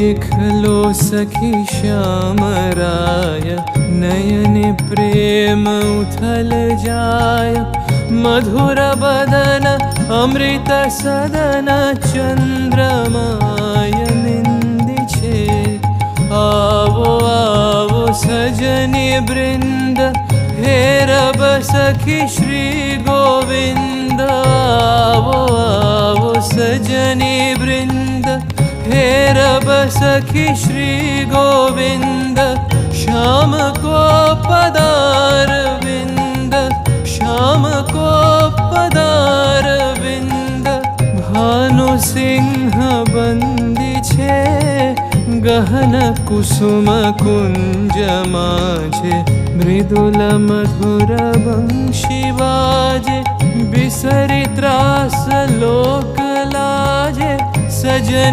देखलो सखी श्यामराय नयने प्रेम उथल जाय मधुर बदन अमृत सदन चंद्रमाय निंदी छे आवो आवो सजनी वृंद हेरब सखी श्री गोविंद आवो आवो सजनी वृंद हेरब सखी श्री गोविंद श्याम को पदार विंद श्याम को पदार विंद भानु सिंह बंदी छे गहन कुसुम कुंज माझे मृदुल मधुर वंशी वाजे बिसरी त्रास लोक लाजे सजन